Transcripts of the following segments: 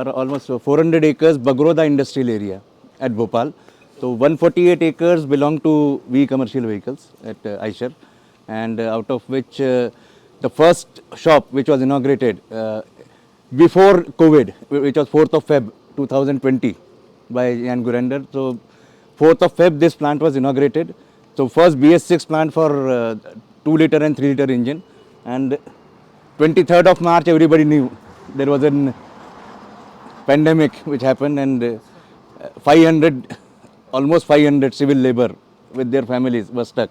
almost 400 acres Bagroda industrial area at Bhopal. So 148 acres belong to VE commercial vehicles at Eicher, and out of which the first shop which was inaugurated before COVID, which was 4th of Feb 2020 by Jan Gurender. So 4th of Feb this plant was inaugurated. So first BS6 plant for 2 liter and 3 liter engine, and 23rd of March everybody knew there was a pandemic which happened, and 500, almost 500 civil labor with their families were stuck,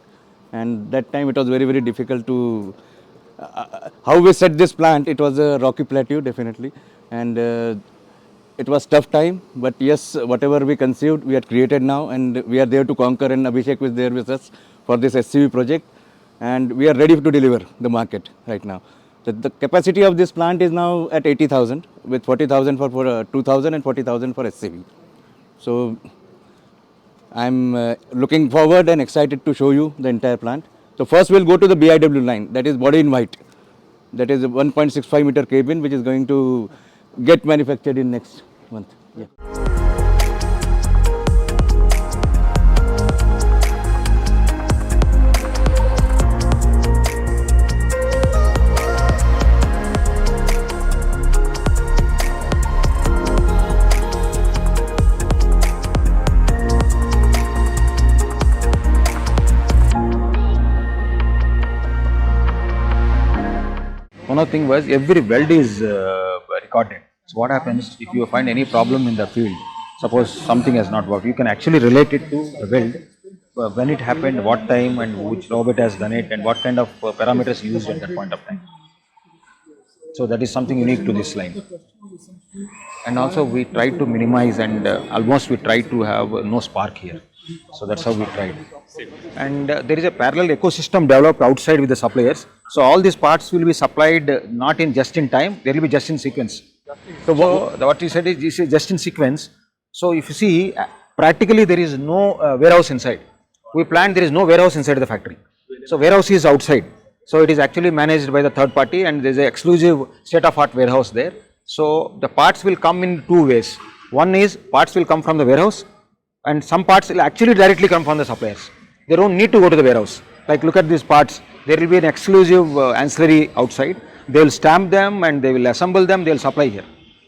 and that time it was very, very difficult to how we set this plant. It was a rocky plateau definitely, and it was tough time, but yes, whatever we conceived we had created now, and we are there to conquer, and Abhishek was there with us for this SCV project, and we are ready to deliver the market right now. The capacity of this plant is now at 80,000 with 40,000 for 2,000 and 40,000 for SCV. So I'm looking forward and excited to show you the entire plant. So first we'll go to the BIW line, that is body in white. That is a 1.65 meter cabin which is going to get manufactured in next month. Yeah. One of the thing was every weld is recorded. So what happens if you find any problem in the field, suppose something has not worked, you can actually relate it to the weld, when it happened, what time and which robot has done it and what kind of parameters used at that point of time. So that is something unique to this line. And also we try to minimize, and almost we try to have no spark here. So that's how we tried. And there is a parallel ecosystem developed outside with the suppliers. So all these parts will be supplied not in just in time, they will be just in sequence. So what you said is this is just in sequence. So if you see, practically there is no warehouse inside. We planned there is no warehouse inside the factory. So warehouse is outside. So it is actually managed by the third party, and there is an exclusive state-of-art warehouse there. So the parts will come in two ways. One is parts will come from the warehouse, and some parts will actually directly come from the suppliers. They don't need to go to the warehouse. Like look at these parts, there will be an exclusive ancillary outside. They will stamp them and they will assemble them, they will supply here.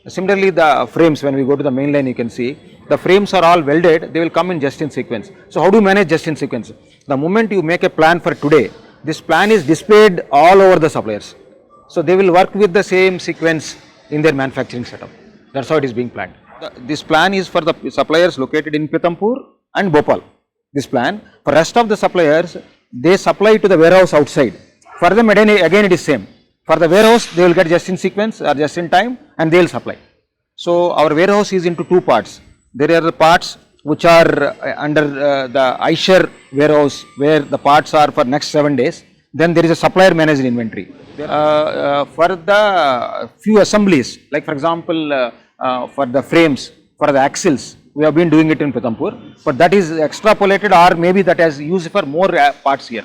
Similarly, the frames, when we go to the main line, you can see the frames are all welded, they will come in just in sequence. So how do you manage just in sequence? The moment you make a plan for today, this plan is displayed all over the suppliers. So they will work with the same sequence in their manufacturing setup. That's how it is being planned. This plan is for the suppliers located in Pithampur and Bhopal. This plan for rest of the suppliers, they supply to the warehouse outside. For them again it is same. For the warehouse they will get just in sequence or just in time, and they will supply. So our warehouse is into two parts. There are the parts which are under the Eicher warehouse, where the parts are for next 7 days. Then there is a supplier managed inventory. For the few assemblies, like for example for the frames, for the axles, we have been doing it in Pithampur, but that is extrapolated, or maybe that has used for more parts here.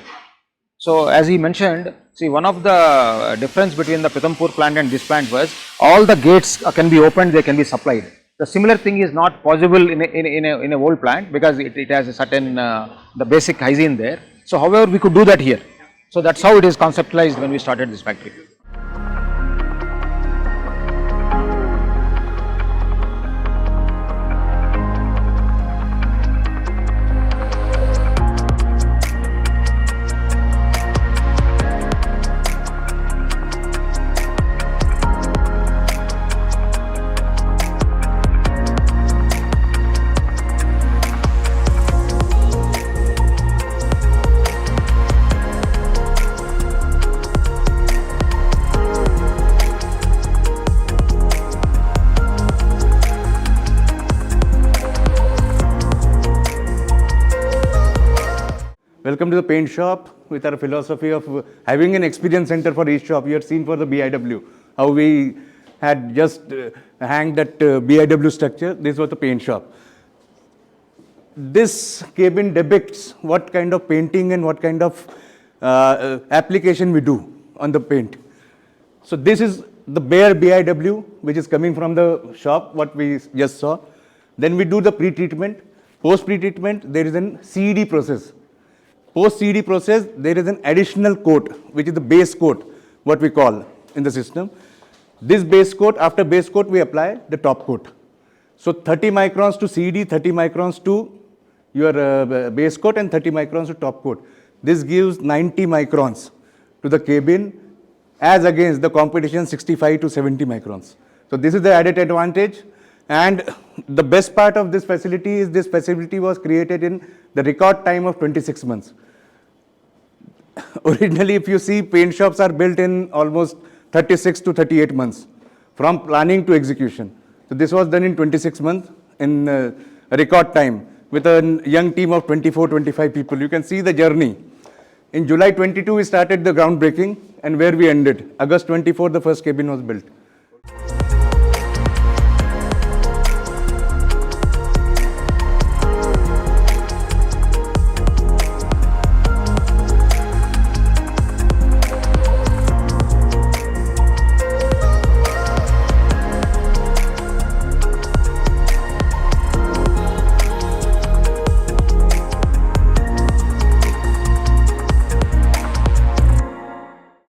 So as he mentioned, see, one of the difference between the Pithampur plant and this plant was all the gates can be opened, they can be supplied. The similar thing is not possible in a old plant, because it has a certain the basic hygiene there. So however we could do that here. So that's how it is conceptualized when we started this factory. Welcome to the paint shop with our philosophy of having an experience center for each shop. You had seen for the BIW, how we had just hanged that BIW structure. This was the paint shop. This cabin depicts what kind of painting and what kind of application we do on the paint. So this is the bare BIW, which is coming from the shop, what we just saw. Then we do the pre-treatment. Post pre-treatment, there is an CED process. Post CED process, there is an additional coat, which is the base coat, what we call in the system. This base coat, after base coat, we apply the top coat. So 30 microns to CED, 30 microns to your base coat, and 30 microns to top coat. This gives 90 microns to the cabin, as against the competition 65 to 70 microns. So this is the added advantage. And the best part of this facility is this facility was created in the record time of 26 months. Originally, if you see, paint shops are built in almost 36 to 38 months, from planning to execution. So this was done in 26 months in a record time with a young team of 24, 25 people. You can see the journey. In July 22, we started the groundbreaking, and where we ended. August 24, the first cabin was built.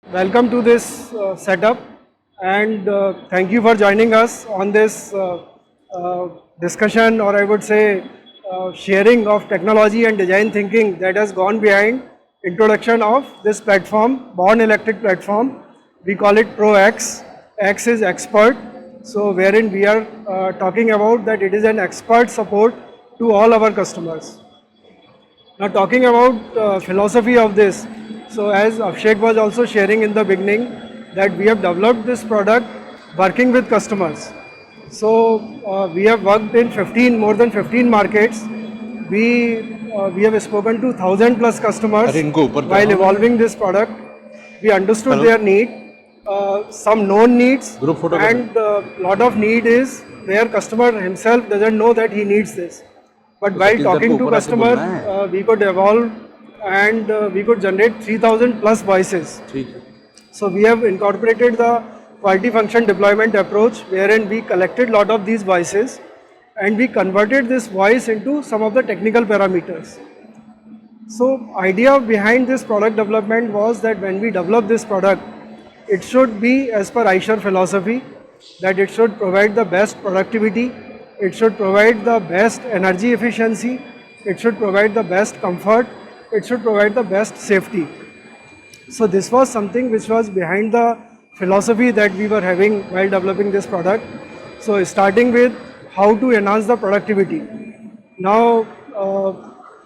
Welcome to this setup, and thank you for joining us on this discussion, or I would say sharing of technology and design thinking that has gone behind introduction of this platform, Born Electric platform. We call it Pro X. X is expert, so wherein we are talking about that it is an expert support to all our customers. Now talking about philosophy of this, so as Abhishek was also sharing in the beginning, that we have developed this product working with customers. So we have worked in more than 15 markets. We have spoken to 1,000 plus customers while evolving this product. We understood their need, some known needs, and lot of need is where customer himself doesn't know that he needs this. But while talking to customer, we could evolve, and we could generate 3,000 plus voices. So we have incorporated the quality function deployment approach, wherein we collected lot of these voices and we converted this voice into some of the technical parameters. So idea behind this product development was that when we develop this product, it should be as per Eicher philosophy, that it should provide the best productivity, it should provide the best energy efficiency, it should provide the best comfort, it should provide the best safety. So this was something which was behind the philosophy that we were having while developing this product. So starting with how to enhance the productivity. Now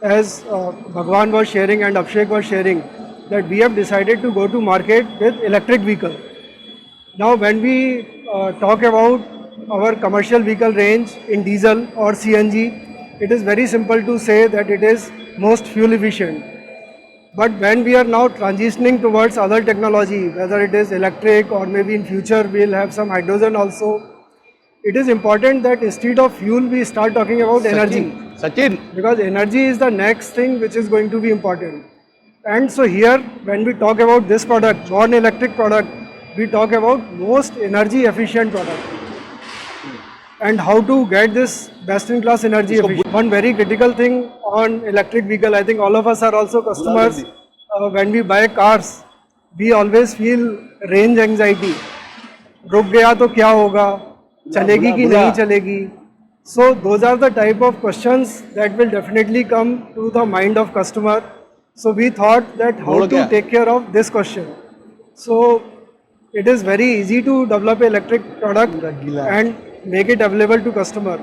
as Bhagwan was sharing and Abhishek was sharing, that we have decided to go to market with electric vehicle. Now when we talk about our commercial vehicle range in diesel or CNG, it is very simple to say that it is most fuel efficient. But when we are now transitioning towards other technology, whether it is electric or maybe in future we will have some hydrogen also, it is important that instead of fuel we start talking about energy. Sachin. Because energy is the next thing which is going to be important. And so here when we talk about this product, Born Electric product, we talk about most energy efficient product. And how to get this best-in-class energy efficient. One very critical thing on electric vehicle, I think all of us are also customers. When we buy cars, we always feel range anxiety. रुक गया तो क्या होगा? चलेगी कि नहीं चलेगी? So those are the type of questions that will definitely come to the mind of customer. So we thought that how to take care of this question. So it is very easy to develop electric product and make it available to customer,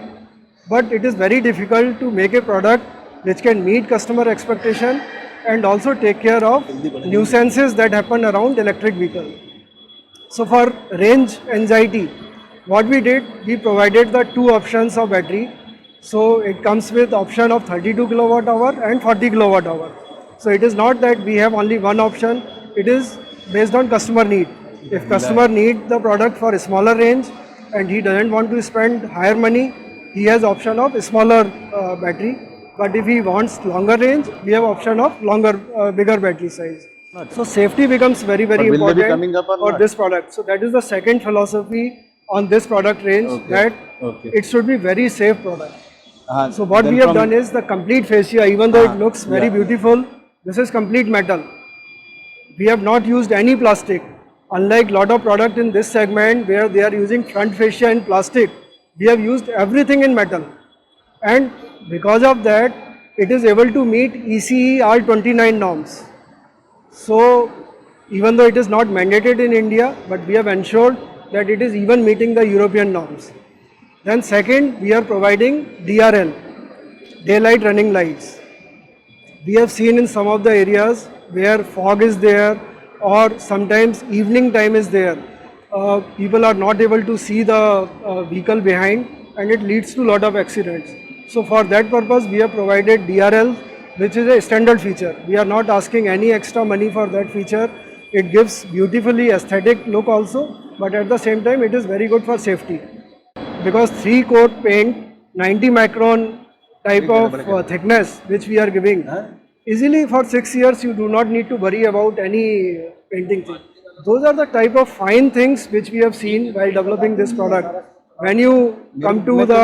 but it is very difficult to make a product which can meet customer expectation and also take care of nuisances that happen around electric vehicle. So for range anxiety, what we did, we provided the two options of battery. So it comes with option of 32 kilowatt hour and 40 kilowatt hour. So it is not that we have only one option, it is based on customer need. If customer need the product for a smaller range and he doesn't want to spend higher money, he has option of a smaller battery. But if he wants longer range, we have option of bigger battery size. So safety becomes very, very But will they be important coming up or for not? this product. So that is the second philosophy on this product range, Okay. that Okay. it should be very safe product. Uh, So what then we have from- done is the complete fascia, even though it looks very yeah. beautiful, this is complete metal. We have not used any plastic. Unlike lot of product in this segment where they are using front fascia in plastic, we have used everything in metal. And because of that, it is able to meet ECE R29 norms. So even though it is not mandated in India, but we have ensured that it is even meeting the European norms. Then second, we are providing DRL, daylight running lights. We have seen in some of the areas where fog is there or sometimes evening time is there. People are not able to see the vehicle behind, and it leads to a lot of accidents. So for that purpose we have provided DRL, which is a standard feature. We are not asking any extra money for that feature. It gives beautifully aesthetic look also, but at the same time it is very good for safety, because 3-coat paint, 90 micron type of thickness which we are giving, easily for 6 years you do not need to worry about any painting thing. Those are the type of fine things which we have seen while developing this product. When you come to the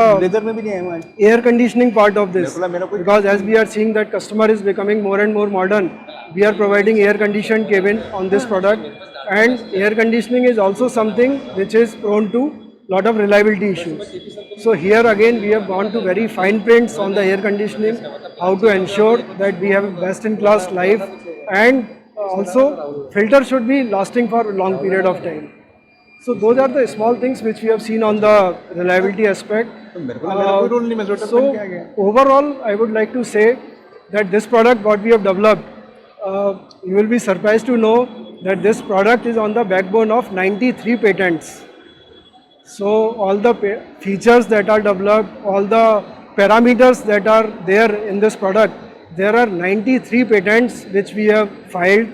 air conditioning part of this, because as we are seeing that customer is becoming more and more modern, we are providing air conditioned cabin on this product, and air conditioning is also something which is prone to lot of reliability issues. So here again we have gone to very fine prints on the air conditioning, how to ensure that we have best in class life, and also filter should be lasting for a long period of time. So those are the small things which we have seen on the reliability aspect. So overall I would like to say that this product what we have developed, you will be surprised to know that this product is on the backbone of 93 patents. So all the features that are developed, all the parameters that are there in this product, there are 93 patents which we have filed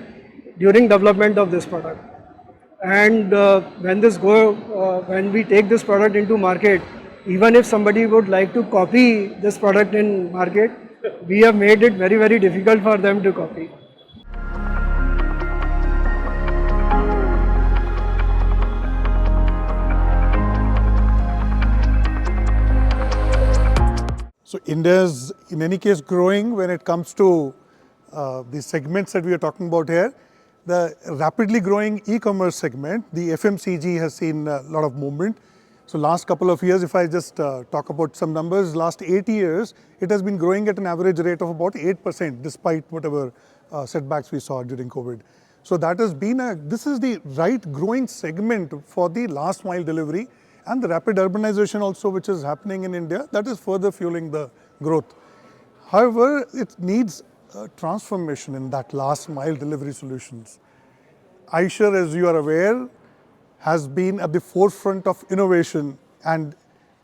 during development of this product. And when we take this product into market, even if somebody would like to copy this product in market, we have made it very, very difficult for them to copy. So India is in any case growing when it comes to the segments that we are talking about here. The rapidly growing e-commerce segment, the FMCG has seen a lot of movement. So last couple of years, if I just talk about some numbers, last 8 years, it has been growing at an average rate of about 8% despite whatever setbacks we saw during COVID. So that has been this is the right growing segment for the last mile delivery, and the rapid urbanization also which is happening in India, that is further fueling the growth. However, it needs transformation in that last mile delivery solutions. Eicher, as you are aware, has been at the forefront of innovation and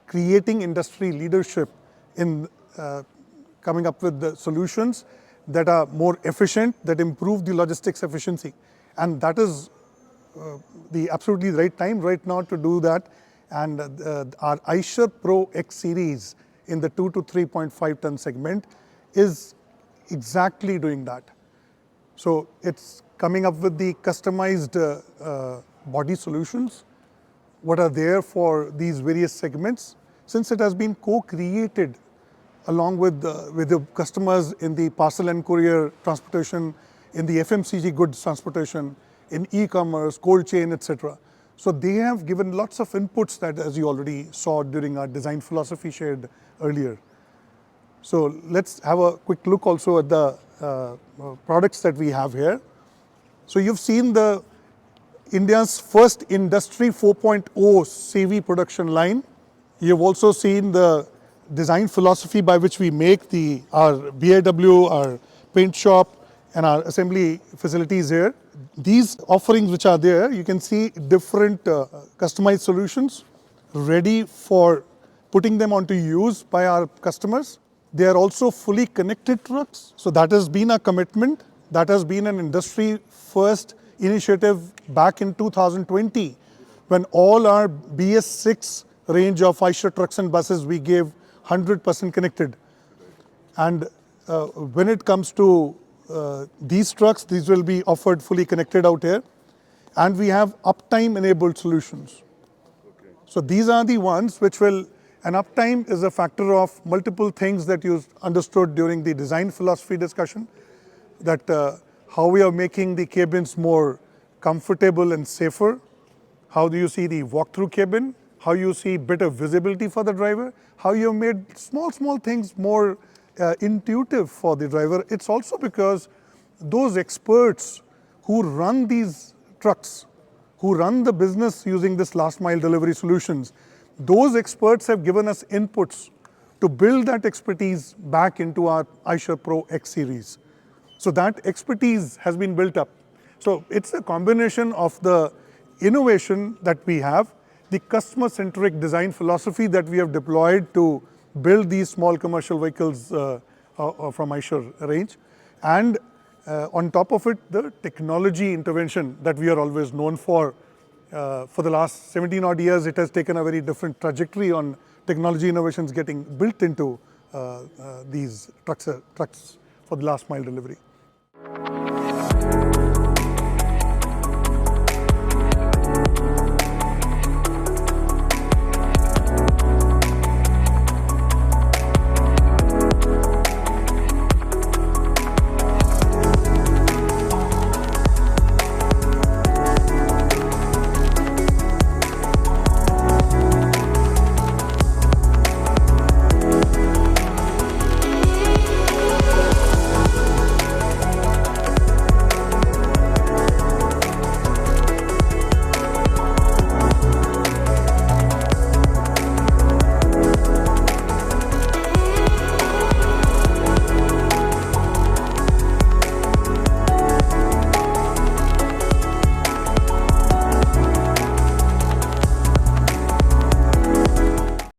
creating industry leadership in coming up with the solutions that are more efficient, that improve the logistics efficiency. And that is the absolutely right time right now to do that. And our Eicher Pro X Series in the 2 to 3.5 ton segment is exactly doing that. So it's coming up with the customized body solutions, what are there for these various segments, since it has been co-created along with the customers in the parcel and courier transportation, in the FMCG goods transportation, in e-commerce, cold chain, etc. So they have given lots of inputs that, as you already saw during our design philosophy shared earlier. So let's have a quick look also at the products that we have here. So you've seen the India's first Industry 4.0 CV production line. You've also seen the design philosophy by which we make our BIW, our paint shop, and our assembly facilities here. These offerings which are there, you can see different customized solutions ready for putting them onto use by our customers. They are also fully connected trucks. So that has been a commitment. That has been an industry first initiative back in 2020, when all our BS6 range of Eicher trucks and buses we gave 100% connected. And when it comes to these trucks, these will be offered fully connected out here. And we have uptime enabled solutions. So these are the ones which will, and uptime is a factor of multiple things that you understood during the design philosophy discussion, that how we are making the cabins more comfortable and safer. How do you see the walk-through cabin? How you see better visibility for the driver? How you have made small things more intuitive for the driver. It's also because those experts who run these trucks, who run the business using this last mile delivery solutions, those experts have given us inputs to build that expertise back into our Eicher Pro X Series. So that expertise has been built up. So it's a combination of the innovation that we have, the customer-centric design philosophy that we have deployed to build these small commercial vehicles from Eicher range, and on top of it, the technology intervention that we are always known for. For the last 17 odd years, it has taken a very different trajectory on technology innovations getting built into these trucks for the last mile delivery.